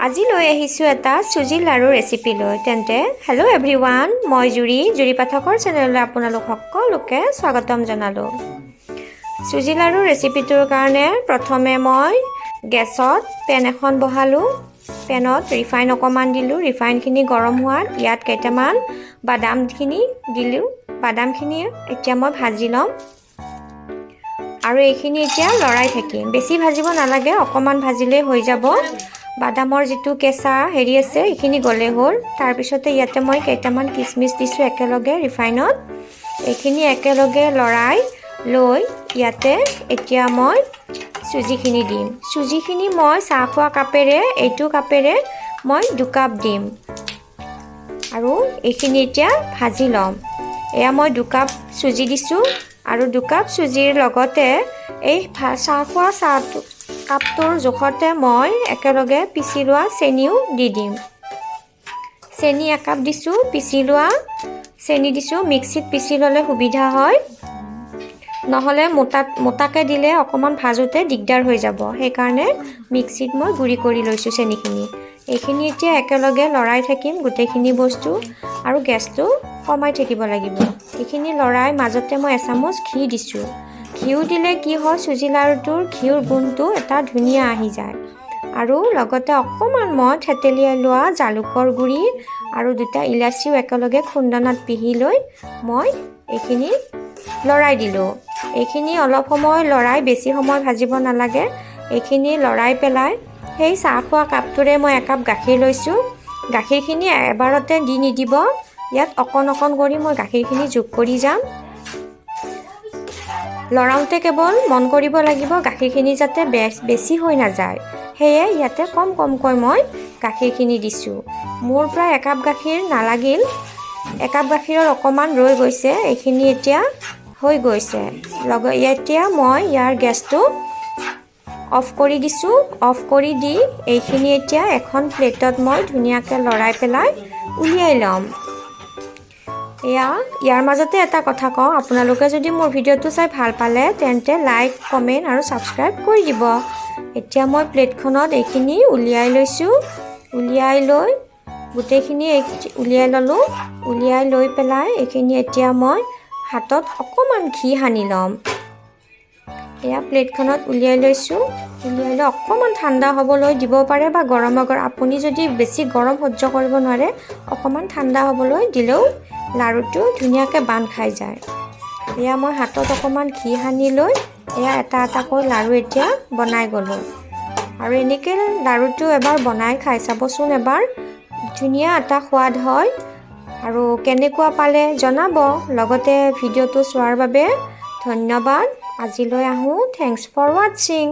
আজি লৈ আহিছোঁ এটা চুজি লাড়ু ৰেচিপি লৈ। তেন্তে হেল্ল' এভৰিৱান, মই জুৰি পাঠকৰ চেনেললৈ আপোনালোক সকলোকে স্বাগতম জনালোঁ। চুজি লাড়ু ৰেচিপিটোৰ কাৰণে প্ৰথমে মই গেছত পেন এখন বহালোঁ। পেনত ৰিফাইন অকণমান দিলোঁ। ৰিফাইনখিনি গৰম হোৱাত ইয়াত কেইটামান বাদামখিনি দিলোঁ। বাদামখিনি এতিয়া মই ভাজি ল'ম আৰু এইখিনি এতিয়া লৰাই থাকিম। বেছি ভাজিব নালাগে, অকণমান ভাজিলেই হৈ যাব। বাদামৰ যিটো কেঁচা হেৰি আছে এইখিনি গ'লে হ'ল। তাৰপিছতে ইয়াতে মই কেইটামান কিচমিচ দিছোঁ একেলগে ৰিফাইনত। এইখিনি একেলগে লৰাই লৈ ইয়াতে এতিয়া মই চুজিখিনি দিম। চুজিখিনি মই চাহ খোৱা কাপেৰে, এইটো কাপেৰে মই 2 কাপ দিম আৰু এইখিনি এতিয়া ভাজি ল'ম। এয়া মই 2 কাপ চুজি দিছোঁ আৰু 2 কাপ চুজিৰ লগতে এই চাহ খোৱা কাপটোৰ জোখতে মই একেলগে পিচি লোৱা চেনিও দি দিম। চেনি 1 কাপ দিছোঁ, পিচি লোৱা চেনি দিছোঁ। মিক্সিত পিচি ল'লে সুবিধা হয়, নহ'লে মোটাকৈ দিলে অকণমান ভাজোতে দিগদাৰ হৈ যাব। সেইকাৰণে মিক্সিত মই গুড়ি কৰি লৈছোঁ চেনিখিনি। এইখিনি এতিয়া একেলগে লৰাই থাকিম গোটেইখিনি বস্তু আৰু গেছটো কমাই থাকিব লাগিব। এইখিনি লৰাই মাজতে মই এচামুচ ঘি দিছোঁ। ঘিউ দিলে কি হয়, চুজি লাড়ুটোৰ ঘিউৰ গোন্ধটো এটা ধুনীয়া আহি যায়। আৰু লগতে অকণমান মই থেতেলিয়াই লোৱা জালুকৰ গুড়ি আৰু 2টা ইলাচিও একেলগে খুন্দনাত পিহি লৈ মই এইখিনি লৰাই দিলোঁ। এইখিনি অলপ সময় লৰাই, বেছি সময় ভাজিব নালাগে। এইখিনি লৰাই পেলাই সেই চাহ খোৱা কাপটোৰে মই 1 কাপ গাখীৰ লৈছোঁ। গাখীৰখিনি এবাৰতে দি নিদিব, ইয়াত অকণ কৰি মই গাখীৰখিনি যোগ কৰি যাম। লৰাওঁতে কেৱল মন কৰিব লাগিব গাখীৰখিনি যাতে বেছি হৈ নাযায়। সেয়ে ইয়াতে কমকৈ মই গাখীৰখিনি দিছোঁ। মোৰ প্ৰায় 1 কাপ গাখীৰ নালাগিল, 1 কাপ গাখীৰৰ অকণমান ৰৈ গৈছে। এইখিনি এতিয়া হৈ গৈছে। এতিয়া মই ইয়াৰ গেছটো অফ কৰি দিছোঁ। অফ কৰি দি এইখিনি এতিয়া এখন প্লেটত মই ধুনীয়াকৈ লৰাই পেলাই উলিয়াই ল'ম। ইয়াৰ মাজতে এটা কথা কওঁ, আপোনালোকে যদি মোৰ ভিডিঅ'টো চাই ভাল পালে তেন্তে লাইক, কমেণ্ট আৰু ছাবস্ক্ৰাইব কৰি দিব। এতিয়া মই প্লেটখনত এইখিনি উলিয়াই লৈছোঁ। উলিয়াই লৈ গোটেইখিনি উলিয়াই ল'লোঁ। উলিয়াই লৈ পেলাই এইখিনি এতিয়া মই হাতত অকণমান ঘি সানি ল'ম। এয়া প্লেটখনত উলিয়াই লৈছোঁ। উলিয়াই লৈ অকণমান ঠাণ্ডা হ'বলৈ দিব পাৰে বা গৰম আপুনি যদি বেছি গৰম সহ্য কৰিব নোৱাৰে, অকণমান ঠাণ্ডা হ'বলৈ দিলেও লাড়ুটো ধুনীয়াকৈ বান্ধ খাই যায়। এয়া মই হাতত অকণমান ঘি সানি লৈ এয়া এটাকৈ লাড়ু এতিয়া বনাই গ'লোঁ। আৰু এনেকৈ লাড়ুটো এবাৰ বনাই খাই চাবচোন এবাৰ, ধুনীয়া এটা সোৱাদ হয়। আৰু কেনেকুৱা পালে জনাব। লগতে ভিডিঅ'টো চোৱাৰ বাবে ধন্যবাদ। আজিলৈ আহোঁ। Thanks for ৱাটছিং।